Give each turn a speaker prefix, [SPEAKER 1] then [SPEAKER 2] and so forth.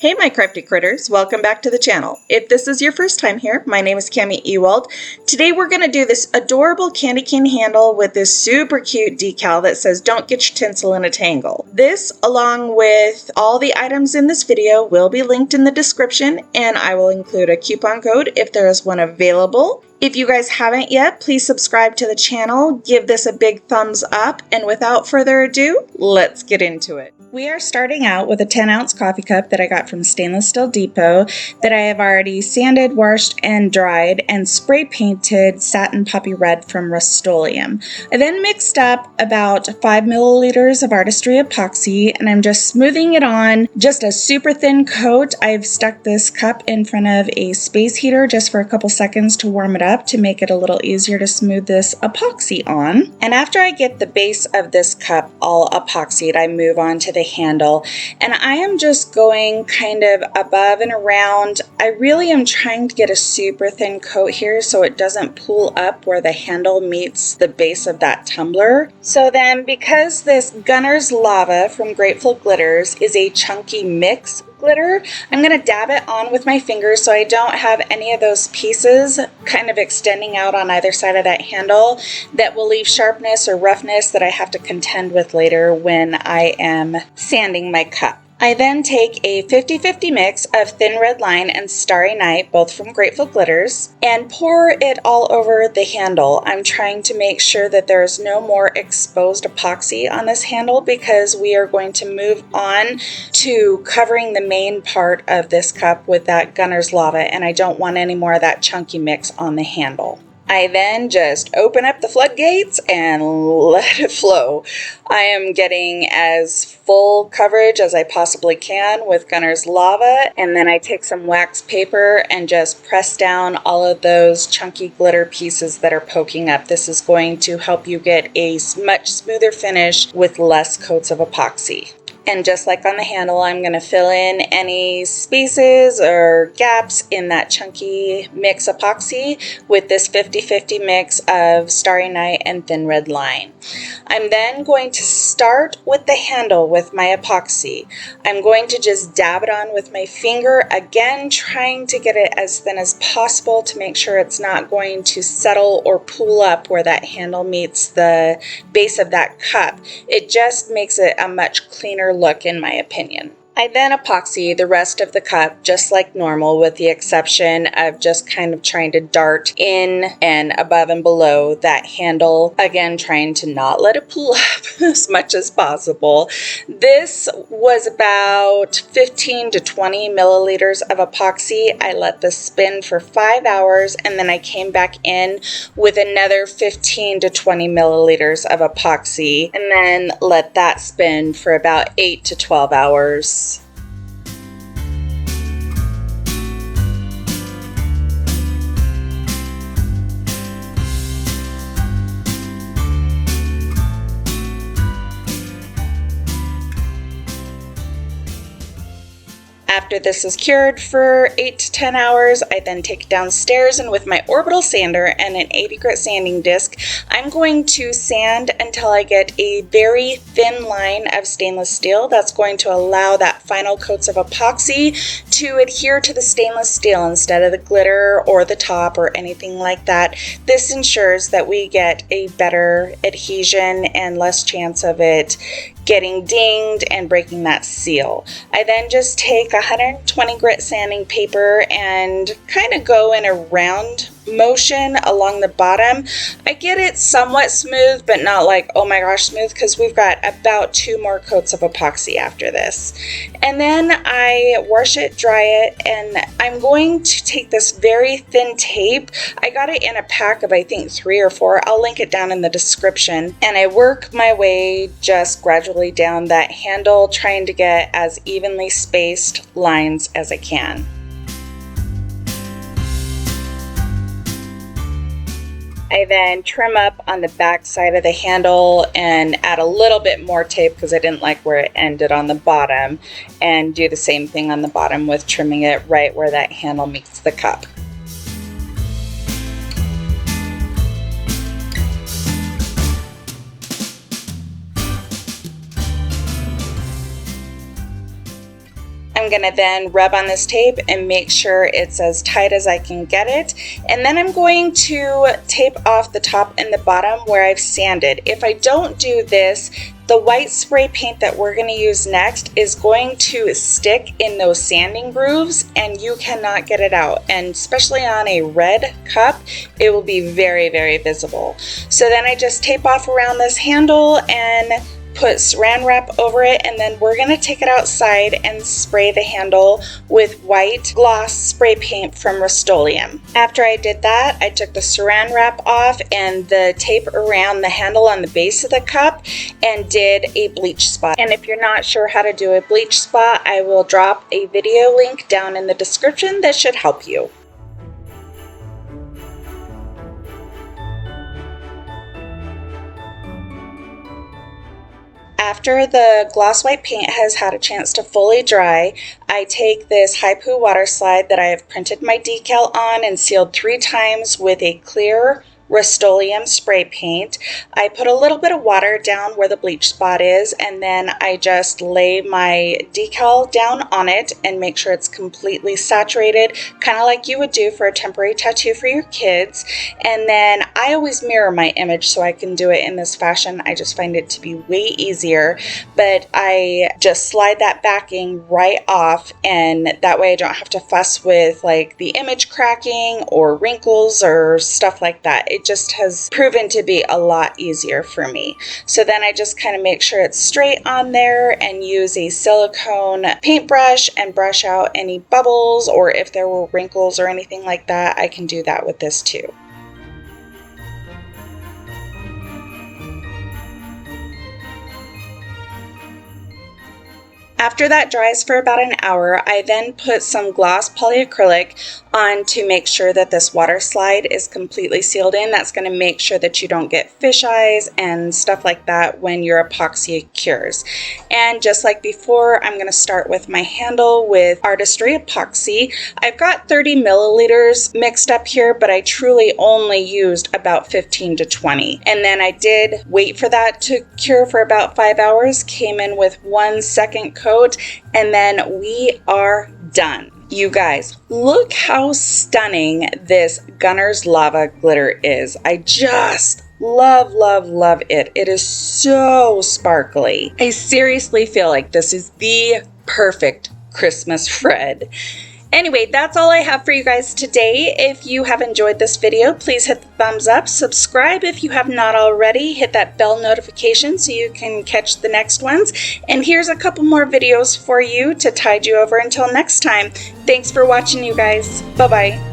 [SPEAKER 1] Hey my crafty critters, welcome back to the channel. If this is your first time here, my name is Cami Ewalt. Today we're going to do this adorable candy cane handle with this super cute decal that says don't get your tinsel in a tangle. This, along with all the items in this video, will be linked in the description, and I will include a coupon code if there is one available. If you guys haven't yet, please subscribe to the channel, give this a big thumbs up, and without further ado, let's get into it. We are starting out with a 10-ounce coffee cup that I got from Stainless Steel Depot that I have already sanded, washed, and dried, and spray painted satin poppy red from Rust-Oleum. I then mixed up about 5 milliliters of Artistry epoxy, and I'm just smoothing it on, just a super thin coat. I've stuck this cup in front of a space heater just for a couple seconds to warm it up to make it a little easier to smooth this epoxy on. And after I get the base of this cup all epoxied, I move on to the handle, and I am just going kind of above and around. I really am trying to get a super thin coat here so it doesn't pull up where the handle meets the base of that tumbler. So then, because this Gunner's Lava from Grateful Glitters is a chunky mix glitter, I'm going to dab it on with my fingers so I don't have any of those pieces kind of extending out on either side of that handle that will leave sharpness or roughness that I have to contend with later when I am sanding my cup. I then take a 50-50 mix of Thin Red Line and Starry Night, both from Grateful Glitters, and pour it all over the handle. I'm trying to make sure that there's no more exposed epoxy on this handle because we are going to move on to covering the main part of this cup with that Gunner's Lava, and I don't want any more of that chunky mix on the handle. I then just open up the floodgates and let it flow. I am getting as full coverage as I possibly can with Gunner's Lava, and then I take some wax paper and just press down all of those chunky glitter pieces that are poking up. This is going to help you get a much smoother finish with less coats of epoxy. And just like on the handle, I'm going to fill in any spaces or gaps in that chunky mix epoxy with this 50-50 mix of Starry Night and Thin Red Line. I'm then going to start with the handle with my epoxy. I'm going to just dab it on with my finger, again trying to get it as thin as possible to make sure it's not going to settle or pool up where that handle meets the base of that cup. It just makes it a much cleaner look, in my opinion. I then epoxy the rest of the cup just like normal, with the exception of just kind of trying to dart in and above and below that handle, again trying to not let it pull up as much as possible. This was about 15 to 20 milliliters of epoxy. I let this spin for 5 hours, and then I came back in with another 15 to 20 milliliters of epoxy, and then let that spin for about 8 to 12 hours. After this is cured for 8 to 10 hours, I then take it downstairs, and with my orbital sander and an 80 grit sanding disc, I'm going to sand until I get a very thin line of stainless steel that's going to allow that final coats of epoxy to adhere to the stainless steel instead of the glitter or the top or anything like that. This ensures that we get a better adhesion and less chance of it getting dinged and breaking that seal. I then just take 120 grit sanding paper and kind of go in a round motion along the bottom. I get it somewhat smooth, but not like oh my gosh smooth, because we've got about 2 more coats of epoxy after this. And then I wash it, dry it, and I'm going to take this very thin tape. I got it in a pack of I think 3 or 4. I'll link it down in the description. And I work my way just gradually down that handle, trying to get as evenly spaced lines as I can. I then trim up on the back side of the handle and add a little bit more tape because I didn't like where it ended on the bottom, and do the same thing on the bottom with trimming it right where that handle meets the cup. I'm going to then rub on this tape and make sure it's as tight as I can get it. And then I'm going to tape off the top and the bottom where I've sanded. If I don't do this, the white spray paint that we're going to use next is going to stick in those sanding grooves and you cannot get it out. And especially on a red cup, it will be very, very visible. So then I just tape off around this handle and put saran wrap over it, and then we're going to take it outside and spray the handle with white gloss spray paint from Rust-Oleum. After I did that, I took the saran wrap off and the tape around the handle on the base of the cup and did a bleach spot. And if you're not sure how to do a bleach spot, I will drop a video link down in the description that should help you. After the gloss white paint has had a chance to fully dry, I take this Haipu water slide that I have printed my decal on and sealed 3 times with a clear Rust-Oleum spray paint. I put a little bit of water down where the bleach spot is, and then I just lay my decal down on it and make sure it's completely saturated, kind of like you would do for a temporary tattoo for your kids. And then I always mirror my image so I can do it in this fashion. I just find it to be way easier, but I just slide that backing right off, and that way I don't have to fuss with like the image cracking or wrinkles or stuff like that. It just has proven to be a lot easier for me. So then I just kind of make sure it's straight on there and use a silicone paintbrush and brush out any bubbles, or if there were wrinkles or anything like that, I can do that with this too. After that dries for about an hour, I then put some gloss polyacrylic on to make sure that this water slide is completely sealed in. That's going to make sure that you don't get fish eyes and stuff like that when your epoxy cures. And just like before, I'm going to start with my handle with Artistry epoxy. I've got 30 milliliters mixed up here, but I truly only used about 15 to 20. And then I did wait for that to cure for about 5 hours, came in with 1 second coat, and then we are done. You guys, look how stunning this Gunner's Lava glitter is. I just love, love, love it. It is so sparkly. I seriously feel like this is the perfect Christmas red. Anyway, that's all I have for you guys today. If you have enjoyed this video, please hit the thumbs up, subscribe if you have not already, hit that bell notification so you can catch the next ones. And here's a couple more videos for you to tide you over until next time. Thanks for watching, you guys. Bye-bye.